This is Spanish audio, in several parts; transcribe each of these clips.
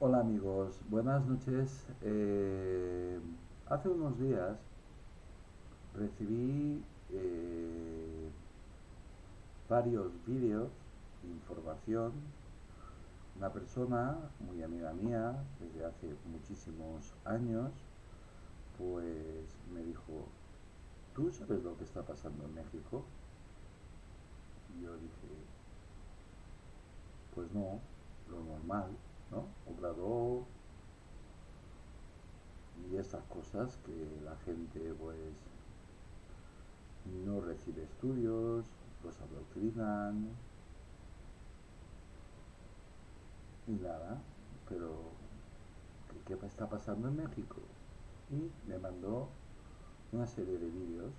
Hola amigos, buenas noches. Hace unos días recibí varios vídeos, información. Una persona muy amiga mía desde hace muchísimos años, pues me dijo, ¿tú sabes lo que está pasando en México? Y yo dije, pues no, lo normal, ¿no? Obrador y estas cosas que la gente pues no recibe estudios, los adoctrinan y nada, pero ¿qué está pasando en México? Y me mandó una serie de vídeos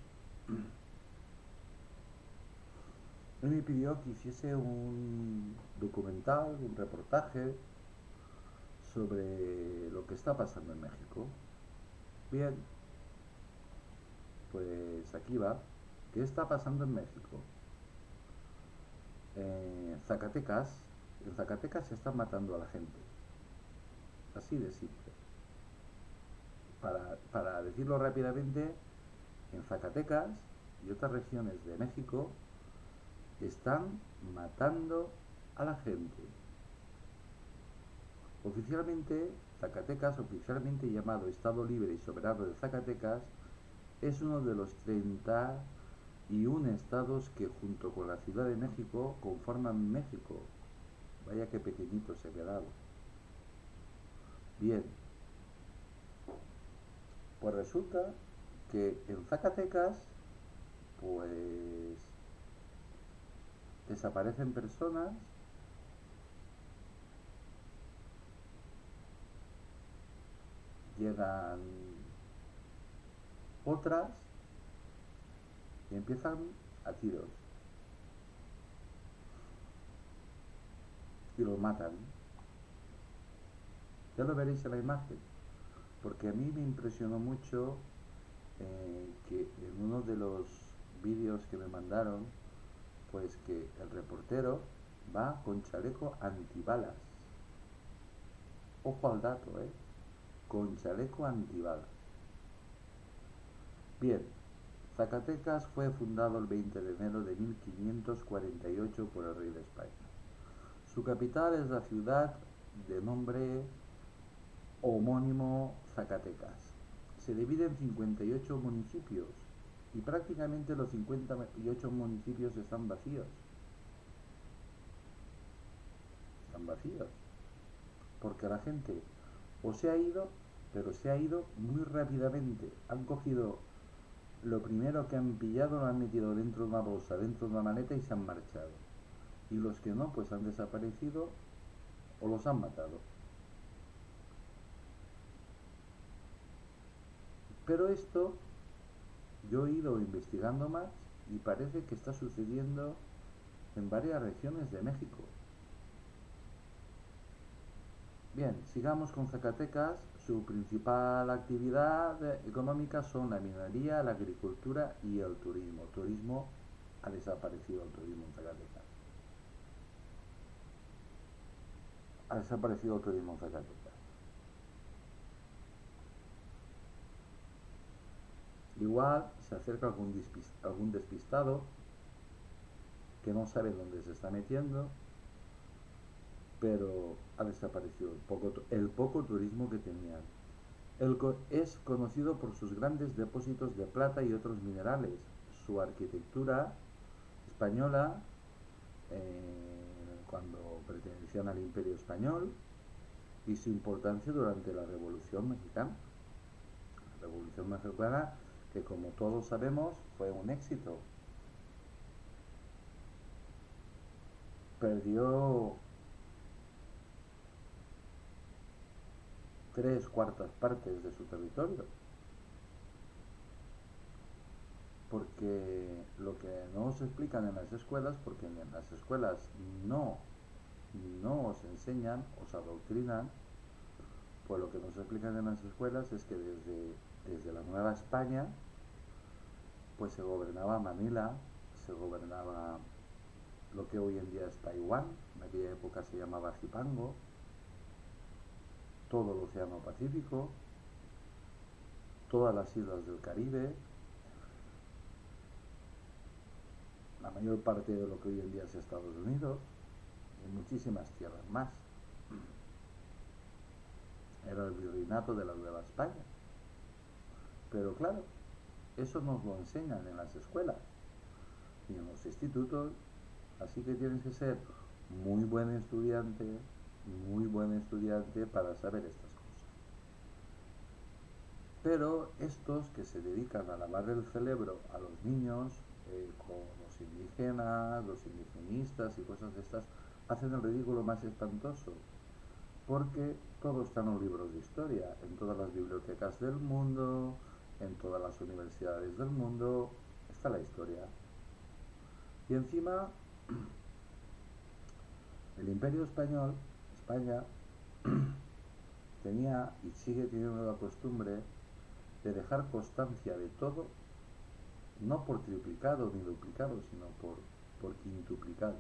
y me pidió que hiciese un documental, un reportaje sobre lo que está pasando en México. Bien, pues aquí va. ¿Qué está pasando en México? Zacatecas, en Zacatecas se están matando a la gente. Así de simple. Para decirlo rápidamente, en Zacatecas y otras regiones de México están matando a la gente. Oficialmente, Zacatecas, oficialmente llamado Estado Libre y Soberano de Zacatecas, es uno de los 31 estados que junto con la Ciudad de México conforman México. Vaya que pequeñito se ha quedado. Bien, pues resulta que en Zacatecas, pues desaparecen personas, llegan otras y empiezan a tiros y los matan. Ya lo veréis en la imagen, porque a mí me impresionó mucho que en uno de los vídeos que me mandaron, pues que el reportero va con chaleco antibalas. Ojo al dato, con chaleco antibalas. Bien, Zacatecas fue fundado el 20 de enero de 1548 por el rey de España. Su capital es la ciudad de nombre homónimo Zacatecas. Se divide en 58 municipios y prácticamente los 58 municipios están vacíos. Están vacíos. Porque la gente o se ha ido, pero se ha ido muy rápidamente. Han cogido lo primero que han pillado, lo han metido dentro de una bolsa, dentro de una maleta y se han marchado. Y los que no, pues han desaparecido o los han matado. Pero esto yo he ido investigando más y parece que está sucediendo en varias regiones de México. Bien, sigamos con Zacatecas. Su principal actividad económica son la minería, la agricultura y el turismo. Turismo ha desaparecido el turismo en Zacatecas. Ha desaparecido el turismo en Zacatecas. Igual se acerca algún despistado que no sabe dónde se está metiendo, pero ha desaparecido el poco turismo que tenían. Es conocido por sus grandes depósitos de plata y otros minerales, su arquitectura española, cuando pertenecían al Imperio Español, y su importancia durante la Revolución Mexicana. La Revolución Mexicana, que como todos sabemos, fue un éxito. Perdió tres cuartas partes de su territorio, porque lo que no os explican en las escuelas, porque en las escuelas no, no os enseñan, os adoctrinan, pues lo que nos explican en las escuelas es que desde la Nueva España, pues se gobernaba Manila, se gobernaba lo que hoy en día es Taiwán, en aquella época se llamaba Zipango, todo el Océano Pacífico, todas las islas del Caribe, la mayor parte de lo que hoy en día es Estados Unidos y muchísimas tierras más. Era el virreinato de la Nueva España. Pero claro, eso nos lo enseñan en las escuelas y en los institutos, así que tienes que ser muy buen estudiante, muy buen estudiante para saber estas cosas. Pero estos que se dedican a lavar el cerebro a los niños, con los indígenas, los indigenistas y cosas de estas, hacen el ridículo más espantoso, porque todo está en los libros de historia, en todas las bibliotecas del mundo, en todas las universidades del mundo, está la historia. Y encima, el Imperio Español, España, tenía y sigue teniendo la costumbre de dejar constancia de todo, no por triplicado ni duplicado, sino por quintuplicado.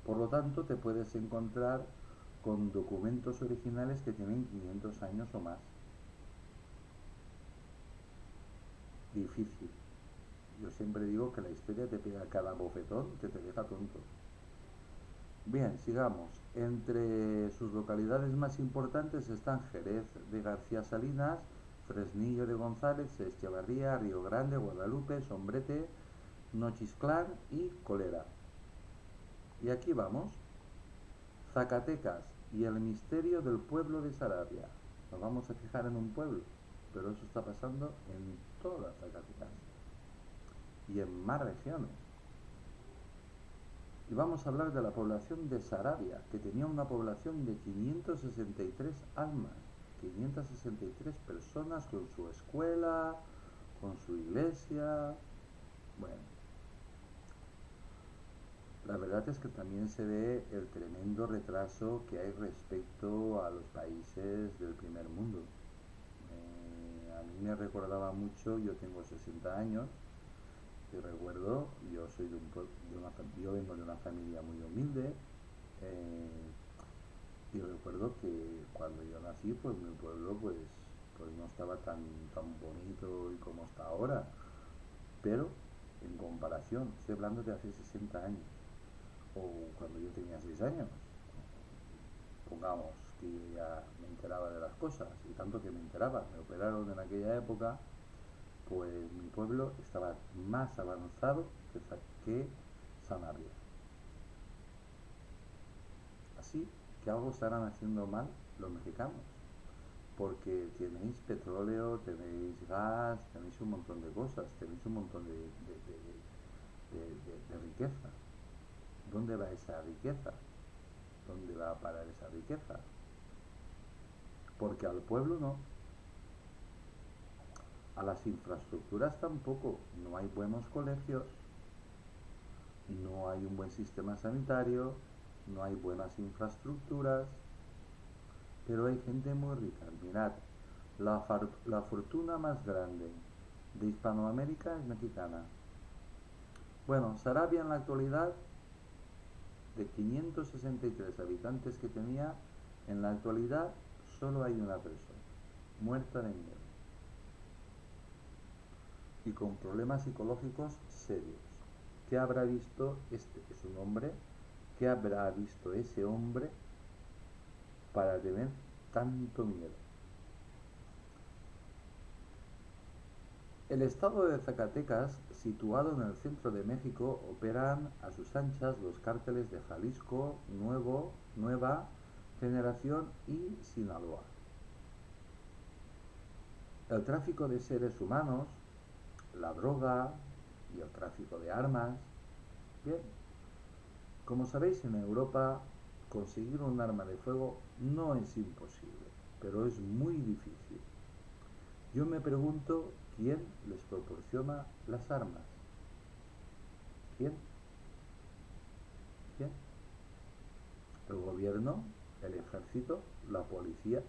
Por lo tanto, te puedes encontrar con documentos originales que tienen 500 años o más. Difícil. Yo siempre digo que la historia te pega cada bofetón que te deja tonto. Bien, sigamos. Entre sus localidades más importantes están Jerez de García Salinas, Fresnillo de González, Echevarría, Río Grande, Guadalupe, Sombrete, Nochisclán y Colera. Y aquí vamos. Zacatecas y el misterio del pueblo de Sarabia. Nos vamos a fijar en un pueblo, pero eso está pasando en todas Zacatecas y en más regiones. Y vamos a hablar de la población de Sarabia, que tenía una población de 563 almas, 563 personas con su escuela, con su iglesia. Bueno, la verdad es que también se ve el tremendo retraso que hay respecto a los países del primer mundo. A mí me recordaba mucho, yo tengo 60 años, y recuerdo, yo vengo de una familia muy humilde, eh, y recuerdo que cuando yo nací, pues mi pueblo pues no estaba tan bonito y como está ahora, pero en comparación, estoy hablando de hace 60 años, o cuando yo tenía 6 años, pongamos que yo ya me enteraba de las cosas, y tanto que me enteraba, me operaron en aquella época, pues mi pueblo estaba más avanzado que Sanabria. Así que algo estarán haciendo mal los mexicanos, porque tenéis petróleo, tenéis gas, tenéis un montón de cosas, tenéis un montón de riqueza. ¿Dónde va esa riqueza? ¿Dónde va a parar esa riqueza? Porque al pueblo no, a las infraestructuras tampoco, no hay buenos colegios, no hay un buen sistema sanitario, no hay buenas infraestructuras, pero hay gente muy rica. Mirad, la fortuna más grande de Hispanoamérica es mexicana. Bueno, Sarabia en la actualidad, de 563 habitantes que tenía, en la actualidad solo hay una persona, muerta de miedo y con problemas psicológicos serios. ¿Qué habrá visto este? Es un hombre. ¿Qué habrá visto ese hombre para tener tanto miedo? El estado de Zacatecas, situado en el centro de México, operan a sus anchas los cárteles de Jalisco, Nueva Generación y Sinaloa. El tráfico de seres humanos, la droga y el tráfico de armas. Bien, como sabéis, en Europa conseguir un arma de fuego no es imposible, pero es muy difícil. Yo me pregunto quién les proporciona las armas. ¿Quién? ¿Quién? ¿El gobierno? ¿El ejército? ¿La policía?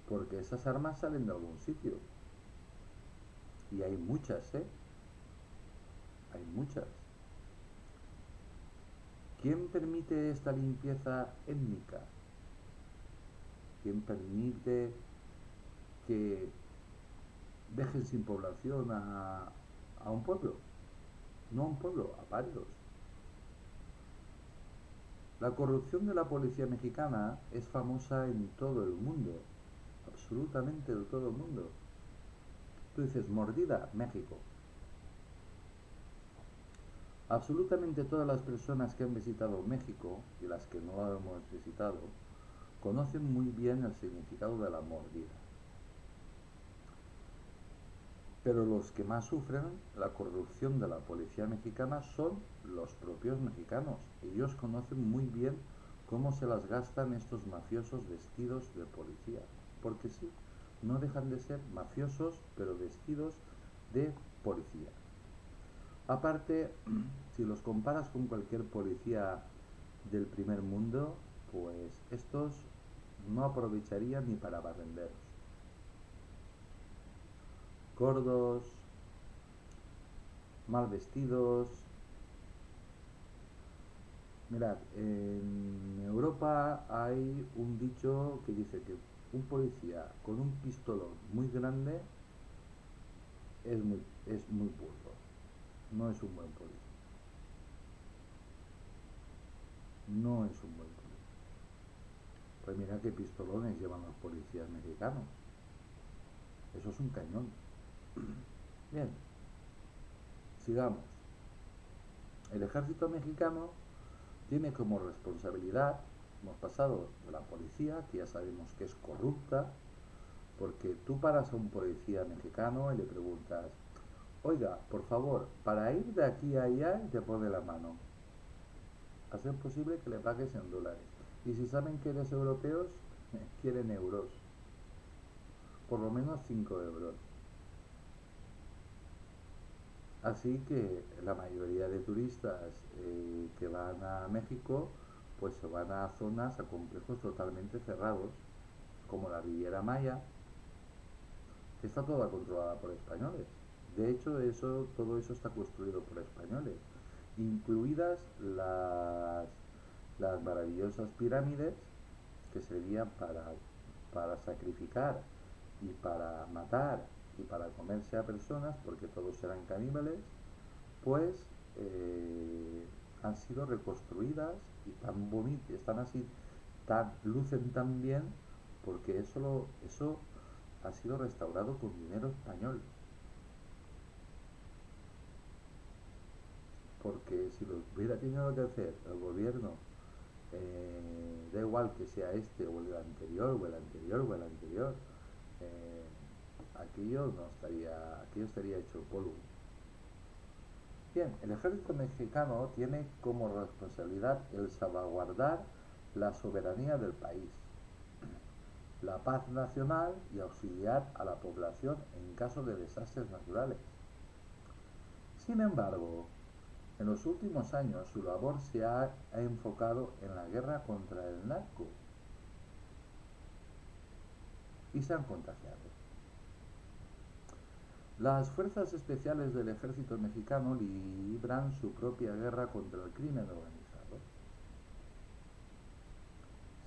Porque esas armas salen de algún sitio. Y hay muchas, ¿eh? Hay muchas. ¿Quién permite esta limpieza étnica? ¿Quién permite que dejen sin población a un pueblo? No a un pueblo, a varios. La corrupción de la policía mexicana es famosa en todo el mundo, absolutamente en todo el mundo. Tú dices, mordida, México. Absolutamente todas las personas que han visitado México y las que no lo hemos visitado conocen muy bien el significado de la mordida. Pero los que más sufren la corrupción de la policía mexicana son los propios mexicanos. Ellos conocen muy bien cómo se las gastan estos mafiosos vestidos de policía. Porque sí, no dejan de ser mafiosos, pero vestidos de policía. Aparte, si los comparas con cualquier policía del primer mundo, pues estos no aprovecharían ni para barrenderos. Gordos, mal vestidos. Mirad, en Europa hay un dicho que dice que un policía con un pistolón muy grande es muy burdo. No es un buen policía. No es un buen policía. Pues mira qué pistolones llevan los policías mexicanos. Eso es un cañón. Bien, sigamos. El ejército mexicano tiene como responsabilidad, hemos pasado de la policía, que ya sabemos que es corrupta, porque tú paras a un policía mexicano y le preguntas, oiga, por favor, para ir de aquí a allá, y te pone la mano. A ser posible que le pagues en dólares. Y si saben que eres europeos, quieren euros. Por lo menos 5 euros. Así que la mayoría de turistas que van a México, pues se van a zonas, a complejos totalmente cerrados, como la Riviera Maya, que está toda controlada por españoles. De hecho, todo eso está construido por españoles, incluidas las maravillosas pirámides que servían para sacrificar y para matar y para comerse a personas, porque todos eran caníbales, pues han sido reconstruidas y tan bonitas, están así, lucen tan bien, porque eso ha sido restaurado con dinero español. Porque si lo hubiera tenido que hacer el gobierno, da igual que sea este o el anterior o el anterior o el anterior, eh, aquello estaría hecho polvo. Bien, el ejército mexicano tiene como responsabilidad el salvaguardar la soberanía del país, la paz nacional y auxiliar a la población en caso de desastres naturales. Sin embargo, en los últimos años su labor se ha enfocado en la guerra contra el narco y se han contagiado. Las fuerzas especiales del ejército mexicano libran su propia guerra contra el crimen organizado.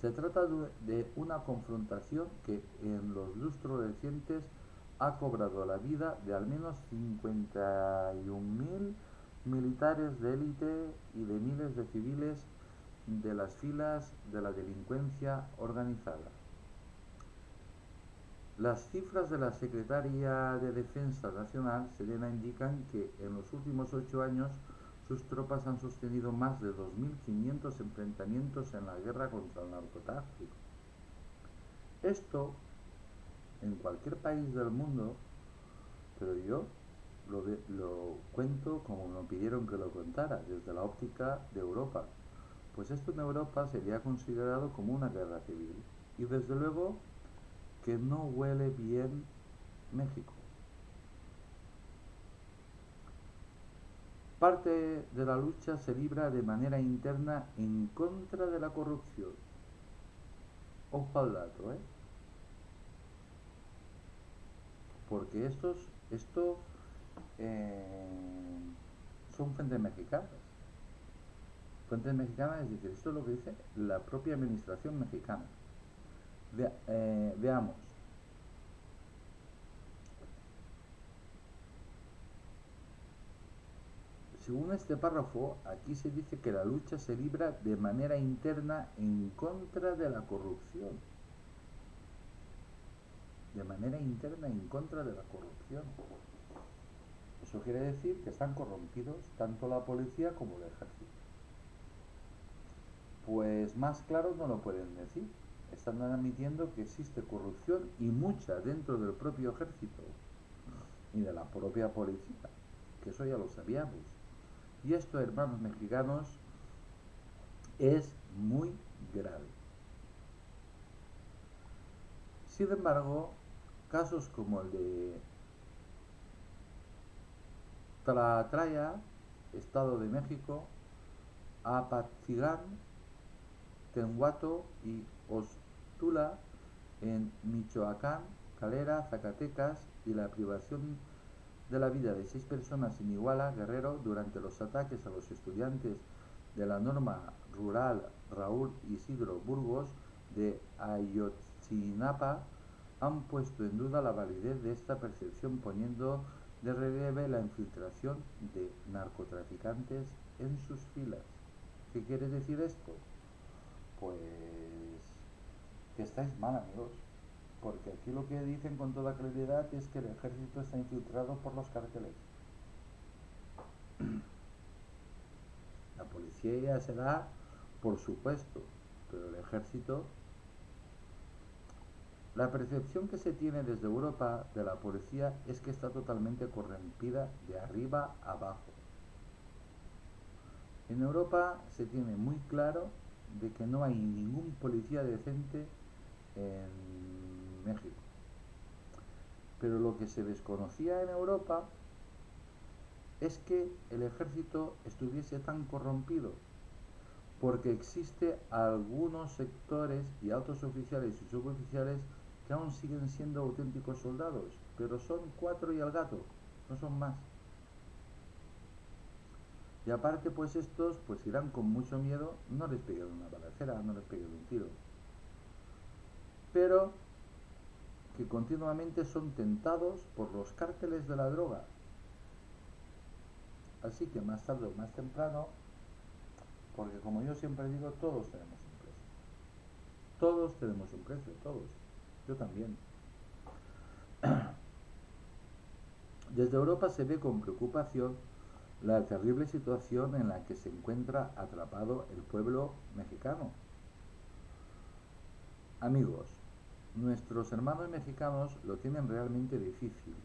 Se trata de una confrontación que en los lustros recientes ha cobrado la vida de al menos 51.000 militares de élite y de miles de civiles de las filas de la delincuencia organizada. Las cifras de la Secretaría de Defensa Nacional, Sedena, indican que en los últimos 8 años sus tropas han sostenido más de 2.500 enfrentamientos en la guerra contra el narcotráfico. Esto en cualquier país del mundo, pero yo lo cuento como me pidieron que lo contara, desde la óptica de Europa. Pues esto en Europa sería considerado como una guerra civil. Y desde luego que no huele bien México. Parte de la lucha se libra de manera interna en contra de la corrupción. Ojo al dato, ¿eh? Porque esto eh, son fuentes mexicanas. Fuentes mexicanas, es decir, esto es lo que dice la propia administración mexicana. Veamos. Según este párrafo, aquí se dice que la lucha se libra de manera interna en contra de la corrupción. De manera interna en contra de la corrupción. Eso quiere decir que están corrompidos tanto la policía como el ejército. Pues más claro no lo pueden decir. Están admitiendo que existe corrupción y mucha dentro del propio ejército y de la propia policía, que eso ya lo sabíamos. Y esto, hermanos mexicanos, es muy grave. Sin embargo, casos como el de Tlatlaya, Estado de México, Apatzingán, Tenhuato y Ostula en Michoacán, Calera, Zacatecas y la privación de la vida de 6 personas en Iguala, Guerrero, durante los ataques a los estudiantes de la norma rural Raúl Isidro Burgos de Ayotzinapa, han puesto en duda la validez de esta percepción, poniendo de relieve la infiltración de narcotraficantes en sus filas. ¿Qué quiere decir esto? Pues que estáis mal, amigos, porque aquí lo que dicen con toda claridad es que el ejército está infiltrado por los cárteles. La policía ya se da, por supuesto, pero el ejército... La percepción que se tiene desde Europa de la policía es que está totalmente corrompida de arriba a abajo. En Europa se tiene muy claro de que no hay ningún policía decente en México. Pero lo que se desconocía en Europa es que el ejército estuviese tan corrompido, porque existe algunos sectores y altos oficiales y suboficiales que aún siguen siendo auténticos soldados, pero son 4 y el gato, no son más. Y aparte, pues estos pues irán con mucho miedo, no les peguen una balacera, no les peguen un tiro, pero que continuamente son tentados por los cárteles de la droga. Así que más tarde o más temprano, porque como yo siempre digo, todos tenemos un precio. Todos tenemos un precio, todos. Yo también. Desde Europa se ve con preocupación la terrible situación en la que se encuentra atrapado el pueblo mexicano. Amigos, nuestros hermanos mexicanos lo tienen realmente difícil.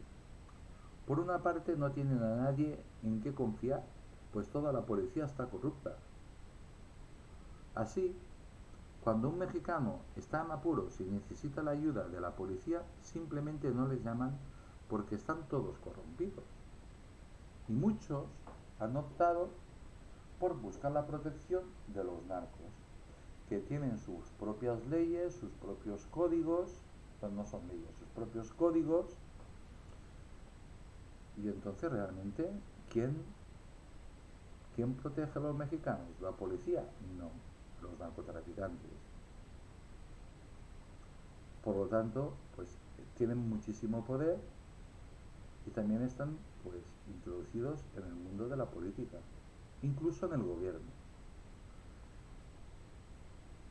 Por una parte no tienen a nadie en que confiar, pues toda la policía está corrupta. Así, cuando un mexicano está en apuros y necesita la ayuda de la policía, simplemente no les llaman porque están todos corrompidos. Y muchos han optado por buscar la protección de los narcos, que tienen sus propias leyes, sus propios códigos, pues no son leyes, sus propios códigos, y entonces realmente, ¿quién protege a los mexicanos? ¿La policía? No, los narcotraficantes. Por lo tanto, pues tienen muchísimo poder y también están pues introducidos en el mundo de la política, incluso en el gobierno.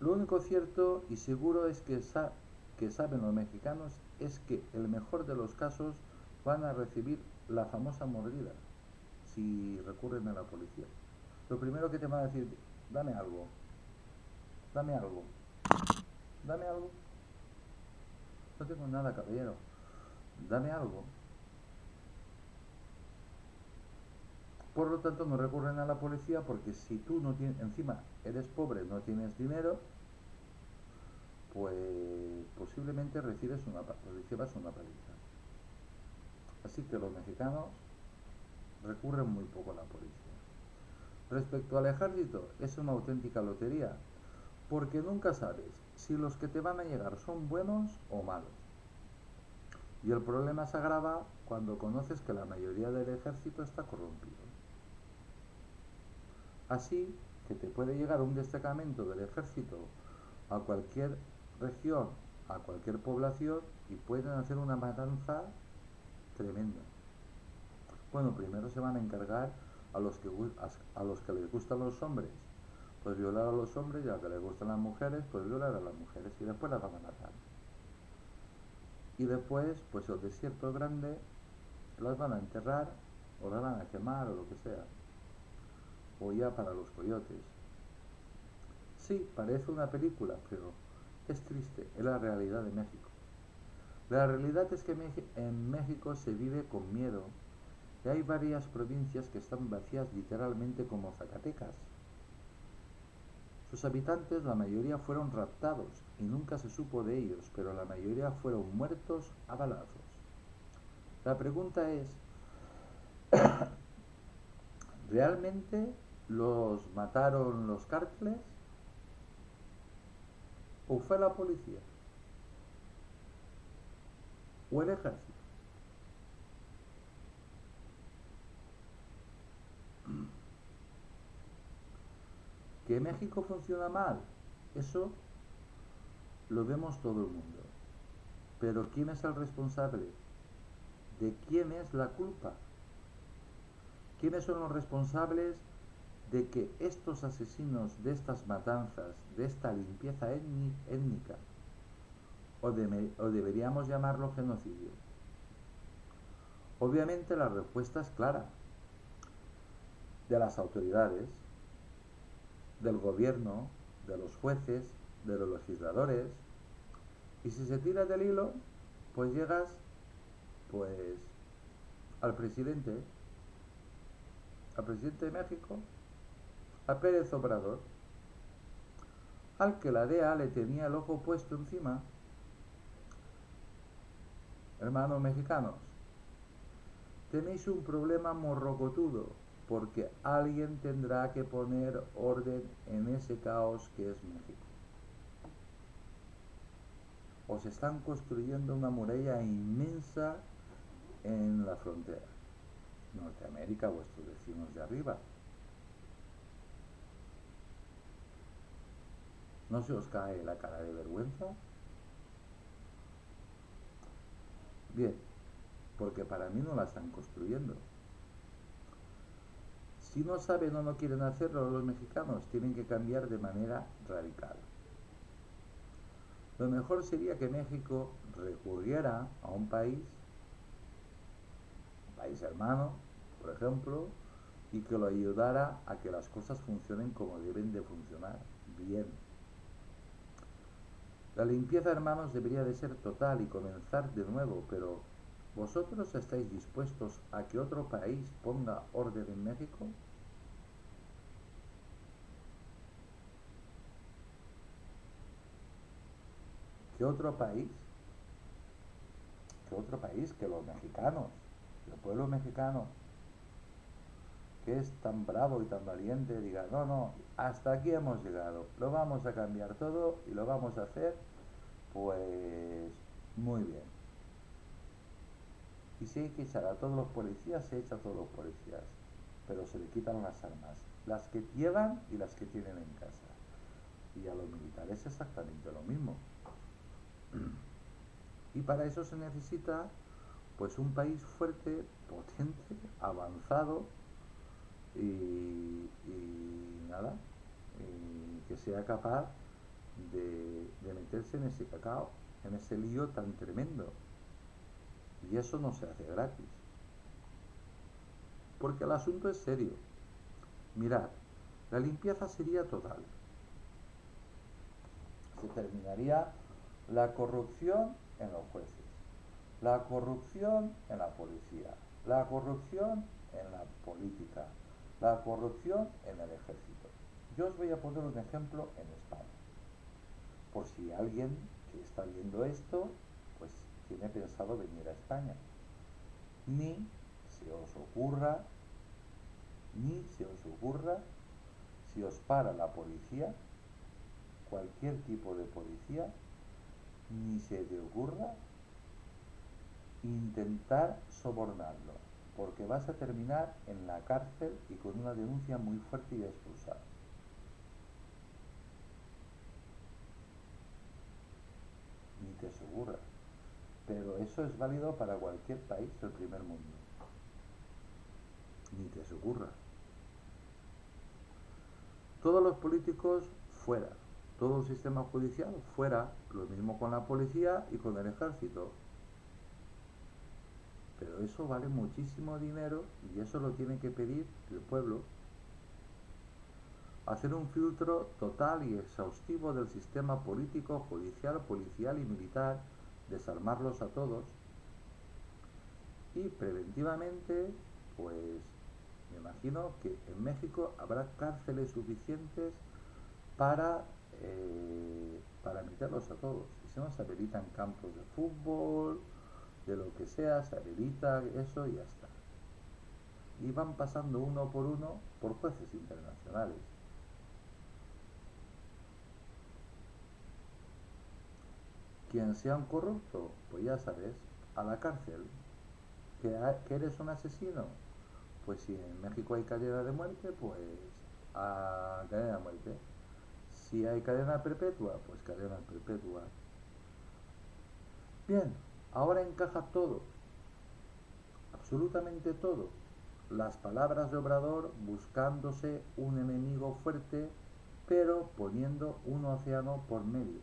Lo único cierto y seguro es que saben los mexicanos es que el mejor de los casos van a recibir la famosa mordida si recurren a la policía. Lo primero que te van a decir, dame algo, dame algo, dame algo. No tengo nada, caballero, dame algo. Por lo tanto, no recurren a la policía porque si tú no tienes, encima eres pobre, no tienes dinero, pues posiblemente recibas una paliza. Así que los mexicanos recurren muy poco a la policía. Respecto al ejército, es una auténtica lotería, porque nunca sabes si los que te van a llegar son buenos o malos. Y el problema se agrava cuando conoces que la mayoría del ejército está corrompido. Así que te puede llegar un destacamento del ejército a cualquier región, a cualquier población y pueden hacer una matanza tremenda. Bueno, primero se van a encargar a los que les gustan los hombres, pues violar a los hombres, y a los que les gustan las mujeres, pues violar a las mujeres y después las van a matar. Y después, pues el desierto grande las van a enterrar o las van a quemar o lo que sea. O ya para los coyotes. Sí, parece una película, pero es triste, es la realidad de México. La realidad es que en México se vive con miedo y hay varias provincias que están vacías literalmente como Zacatecas. Sus habitantes, la mayoría fueron raptados y nunca se supo de ellos, pero la mayoría fueron muertos a balazos. La pregunta es, ¿realmente los mataron los cárteles o fue la policía o el ejército? ¿Que México funciona mal? Eso lo vemos todo el mundo. Pero ¿quién es el responsable? ¿De quién es la culpa? ¿Quiénes son los responsables de que estos asesinos, de estas matanzas, de esta limpieza étnica, o deberíamos llamarlo genocidio? Obviamente la respuesta es clara, de las autoridades, del gobierno, de los jueces, de los legisladores. Y si se tira del hilo, pues llegas pues al presidente, de México, a Pérez Obrador, al que la DEA le tenía el ojo puesto encima. Hermanos mexicanos, tenéis un problema morrocotudo, porque alguien tendrá que poner orden en ese caos que es México. Os están construyendo una muralla inmensa en la frontera. Norteamérica, vuestros vecinos de arriba. ¿No se os cae la cara de vergüenza? Bien, porque para mí no la están construyendo. Si no saben o no quieren hacerlo los mexicanos, tienen que cambiar de manera radical. Lo mejor sería que México recurriera a un país hermano, por ejemplo, y que lo ayudara a que las cosas funcionen como deben de funcionar, bien. La limpieza, hermanos, debería de ser total y comenzar de nuevo, pero ¿vosotros estáis dispuestos a que otro país ponga orden en México? ¿Qué otro país? ¿Qué otro país que los mexicanos? El pueblo mexicano, que es tan bravo y tan valiente, diga, no, no, hasta aquí hemos llegado, lo vamos a cambiar todo y lo vamos a hacer, pues, muy bien. Y si hay que echar a todos los policías, se echa a todos los policías, pero se le quitan las armas, las que llevan y las que tienen en casa. Y a los militares exactamente lo mismo. Y para eso se necesita pues un país fuerte, potente, avanzado y nada, y que sea capaz de meterse en ese cacao, en ese lío tan tremendo. Y eso no se hace gratis, porque el asunto es serio. Mirad, la limpieza sería total. Se terminaría la corrupción en los jueces, la corrupción en la policía, la corrupción en la política, la corrupción en el ejército. Yo os voy a poner un ejemplo en España, por si alguien que está viendo esto, pues tiene pensado venir a España. Ni se os ocurra, ni se os ocurra, si os para la policía, cualquier tipo de policía, ni se te ocurra intentar sobornarlo, porque vas a terminar en la cárcel y con una denuncia muy fuerte y expulsado. te se ocurra. Pero eso es válido para cualquier país del primer mundo. Ni te se ocurra. Todos los políticos fuera. Todo el sistema judicial fuera. Lo mismo con la policía y con el ejército. Pero eso vale muchísimo dinero y eso lo tiene que pedir el pueblo. Hacer un filtro total y exhaustivo del sistema político, judicial, policial y militar, desarmarlos a todos y preventivamente, pues me imagino que en México habrá cárceles suficientes para, para meterlos a todos. Y si no, se habilitan campos de fútbol, de lo que sea, se habilita eso y ya está. Y van pasando uno por jueces internacionales. Quien sea un corrupto, pues ya sabes, a la cárcel. ¿Que eres un asesino? Pues si en México hay cadena de muerte, pues a cadena de muerte. Si hay cadena perpetua, pues cadena perpetua. Bien, ahora encaja todo, absolutamente todo. Las palabras de Obrador buscándose un enemigo fuerte, pero poniendo un océano por medio.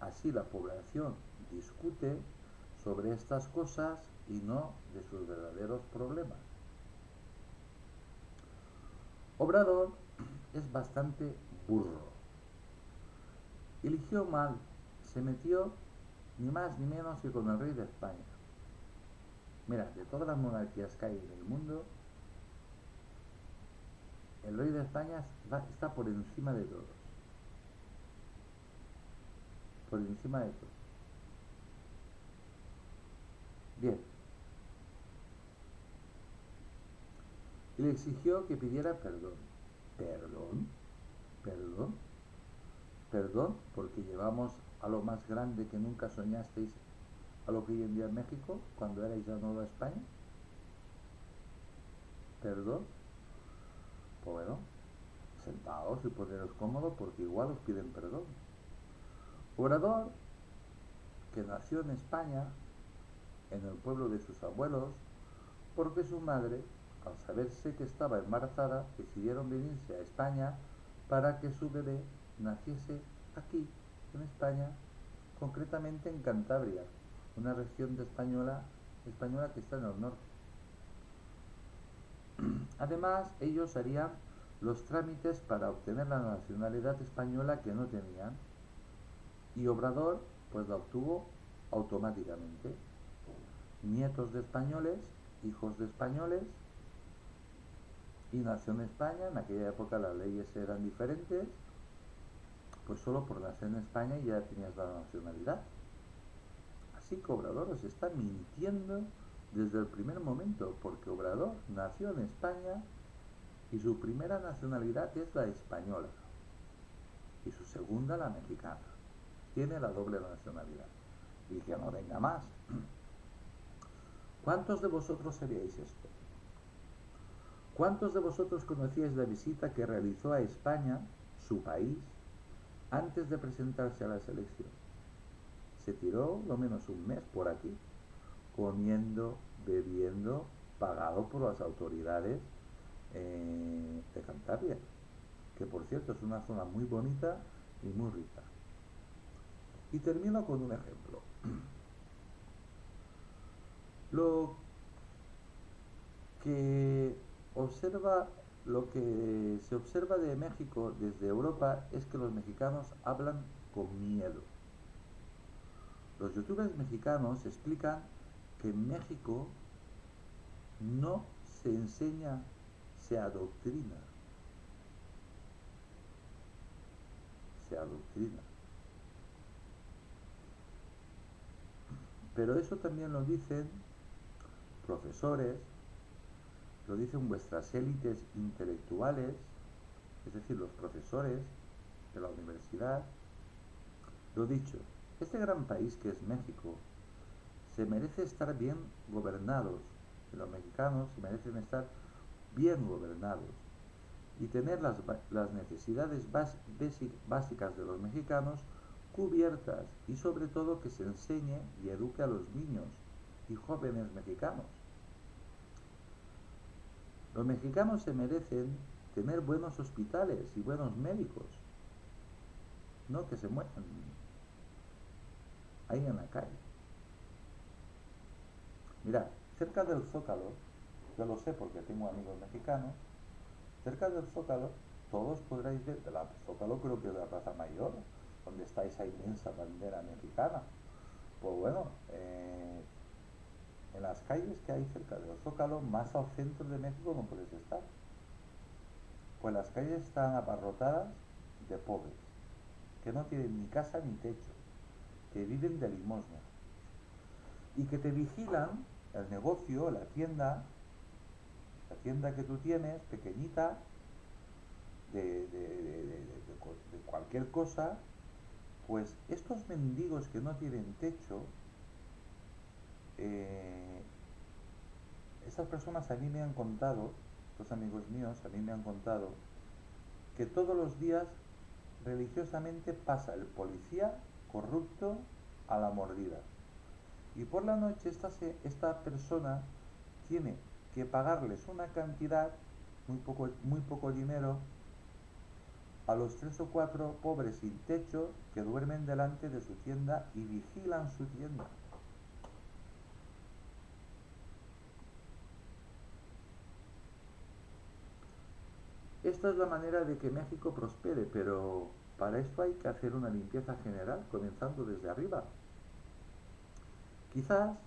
Así la población discute sobre estas cosas y no de sus verdaderos problemas. Obrador es bastante burro. Eligió mal, se metió ni más ni menos que con el rey de España. Mira, de todas las monarquías que hay en el mundo, el rey de España está por encima de todos. Por encima de todos. Bien. Y le exigió que pidiera perdón. ¿Perdón? ¿Perdón? ¿Perdón? Porque llevamos a lo más grande que nunca soñasteis, a lo que hoy en día es México, cuando erais la nueva España. ¿Perdón? Pues bueno, sentaos y poneros cómodos porque igual os piden perdón. Obrador, que nació en España, en el pueblo de sus abuelos, porque su madre, al saberse que estaba embarazada, decidieron venirse a España para que su bebé naciese aquí, en España, concretamente en Cantabria, una región de española que está en el norte. Además, ellos harían los trámites para obtener la nacionalidad española que no tenían y Obrador pues la obtuvo automáticamente. Nietos de españoles, hijos de españoles y nació en España. En aquella época las leyes eran diferentes, pues solo por nacer en España ya tenías la nacionalidad. Así que Obrador os está mintiendo desde el primer momento, porque Obrador nació en España y su primera nacionalidad es la española y su segunda la mexicana. Tiene la doble nacionalidad. Y que no venga más. ¿Cuántos de vosotros haríais esto? ¿Cuántos de vosotros conocíais la visita que realizó a España, su país, antes de presentarse a la selección? Se tiró lo menos un mes por aquí, comiendo, bebiendo, pagado por las autoridades de Cantabria, que por cierto es una zona muy bonita y muy rica. Y termino con un ejemplo. Lo que observa, lo que se observa de México desde Europa es que los mexicanos hablan con miedo. Los youtubers mexicanos explican que en México no se enseña, se adoctrina. Se adoctrina. Pero eso también lo dicen profesores, lo dicen vuestras élites intelectuales, es decir, los profesores de la universidad. Lo dicho, este gran país que es México se merece estar bien gobernados, y los mexicanos se merecen estar bien gobernados y tener las necesidades básicas de los mexicanos cubiertas y sobre todo que se enseñe y eduque a los niños y jóvenes mexicanos. Los mexicanos se merecen tener buenos hospitales y buenos médicos, no que se mueran ahí en la calle. Mirad, cerca del Zócalo, yo lo sé porque tengo amigos mexicanos, cerca del Zócalo todos podréis ver, de la Zócalo creo que es de la Plaza Mayor, donde está esa inmensa bandera mexicana. Pues bueno, en las calles que hay cerca del Zócalo, más al centro de México no puedes estar. Pues las calles están abarrotadas de pobres, que no tienen ni casa ni techo, que viven de limosna y que te vigilan el negocio, la tienda que tú tienes, pequeñita, de cualquier cosa, pues estos mendigos que no tienen techo, eh, esas personas a mí me han contado, estos amigos míos a mí me han contado, que todos los días religiosamente pasa el policía corrupto a la mordida. Y por la noche esta persona tiene que pagarles una cantidad, muy poco dinero, a los 3 o 4 pobres sin techo que duermen delante de su tienda y vigilan su tienda. Esta es la manera de que México prospere, pero para esto hay que hacer una limpieza general, comenzando desde arriba. Quizás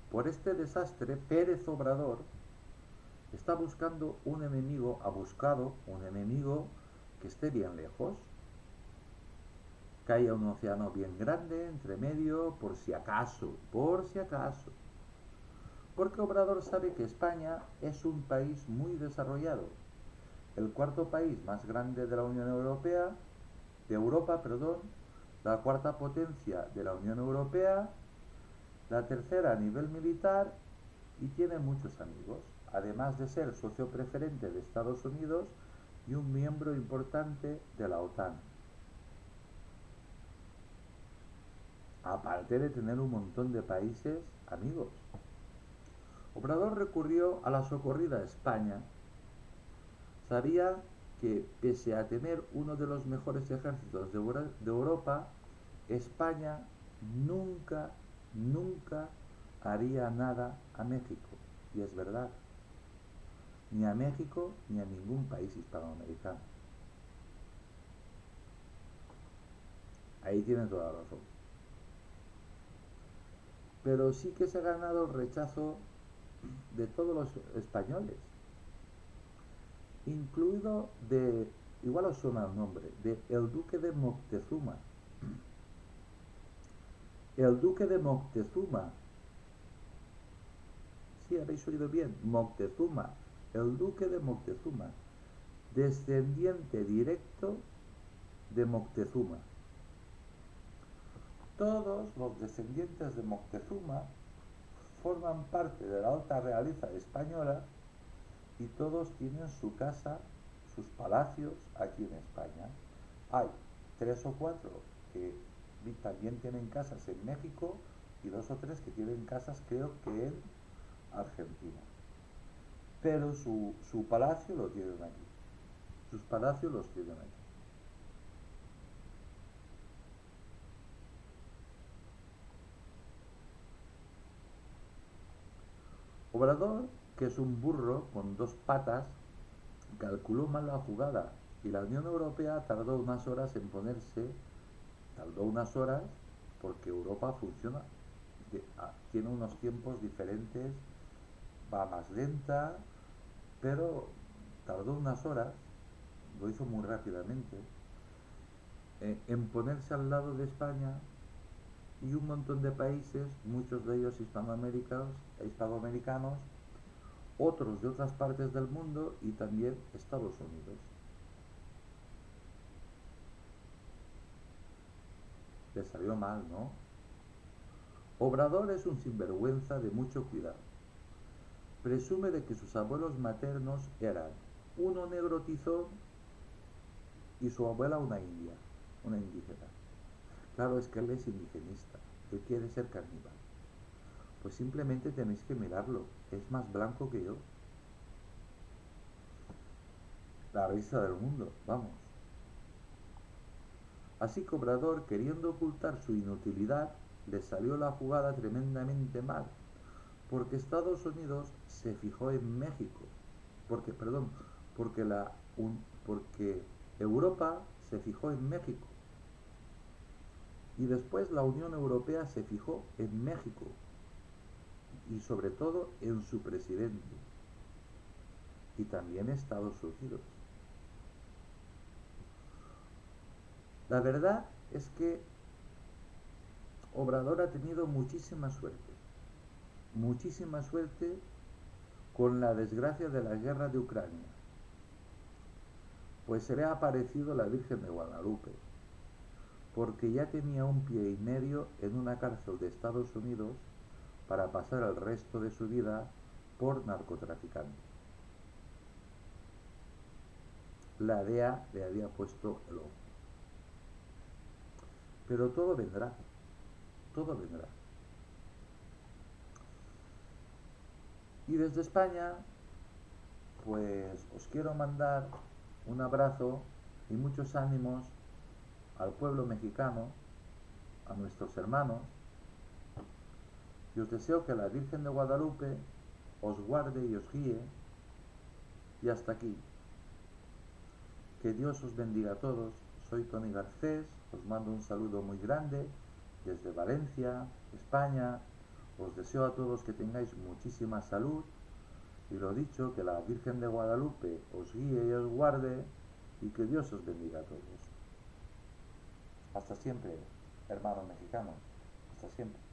por este desastre Pérez Obrador está buscando un enemigo, ha buscado un enemigo que esté bien lejos, que haya un océano bien grande entre medio, por si acaso, por si acaso. Porque Obrador sabe que España es un país muy desarrollado, el cuarto país más grande de la Unión Europea, de Europa, perdón, la cuarta potencia de la Unión Europea, la tercera a nivel militar y tiene muchos amigos, además de ser socio preferente de Estados Unidos y un miembro importante de la OTAN. Aparte de tener un montón de países amigos. Obrador recurrió a la socorrida a España. Sabía que pese a tener uno de los mejores ejércitos de Europa, España nunca, nunca haría nada a México. Y es verdad, ni a México ni a ningún país hispanoamericano. Ahí tiene toda la razón. Pero sí que se ha ganado el rechazo de todos los españoles, incluido de, igual os suena el nombre, de el duque de Moctezuma. El duque de Moctezuma, sí, habéis oído bien, Moctezuma, el duque de Moctezuma, descendiente directo de Moctezuma. Todos los descendientes de Moctezuma forman parte de la alta realeza española y todos tienen su casa, sus palacios aquí en España. Hay 3 o 4 que también tienen casas en México y 2 o 3 que tienen casas creo que en Argentina. Pero su palacio lo tienen aquí. Sus palacios los tienen aquí. Obrador, que es un burro con 2 patas, calculó mal la jugada y la Unión Europea tardó unas horas porque Europa funciona, tiene unos tiempos diferentes, va más lenta, pero tardó unas horas, lo hizo muy rápidamente, en ponerse al lado de España y un montón de países, muchos de ellos hispanoamericanos, otros de otras partes del mundo y también Estados Unidos. Le salió mal, ¿no? Obrador es un sinvergüenza de mucho cuidado. Presume de que sus abuelos maternos eran uno negro tizón y su abuela una india, una indígena. Claro, es que él es indigenista, él quiere ser caníbal. Pues simplemente tenéis que mirarlo, es más blanco que yo. La risa del mundo, vamos. Así que Obrador, queriendo ocultar su inutilidad, le salió la jugada tremendamente mal, porque Estados Unidos se fijó en México, perdón, porque Europa se fijó en México y después la Unión Europea se fijó en México y sobre todo en su presidente y también Estados Unidos. La verdad es que Obrador ha tenido muchísima suerte con la desgracia de la guerra de Ucrania, pues se le ha aparecido la Virgen de Guadalupe, porque ya tenía un pie y medio en una cárcel de Estados Unidos para pasar el resto de su vida por narcotraficante. La DEA le había puesto el ojo. Pero todo vendrá, todo vendrá. Y desde España, pues os quiero mandar un abrazo y muchos ánimos al pueblo mexicano, a nuestros hermanos, y os deseo que la Virgen de Guadalupe os guarde y os guíe. Y hasta aquí. Que Dios os bendiga a todos. Soy Tony Garcés, os mando un saludo muy grande desde Valencia, España. Os deseo a todos que tengáis muchísima salud y lo dicho, que la Virgen de Guadalupe os guíe y os guarde y que Dios os bendiga a todos. Hasta siempre, hermanos mexicanos. Hasta siempre.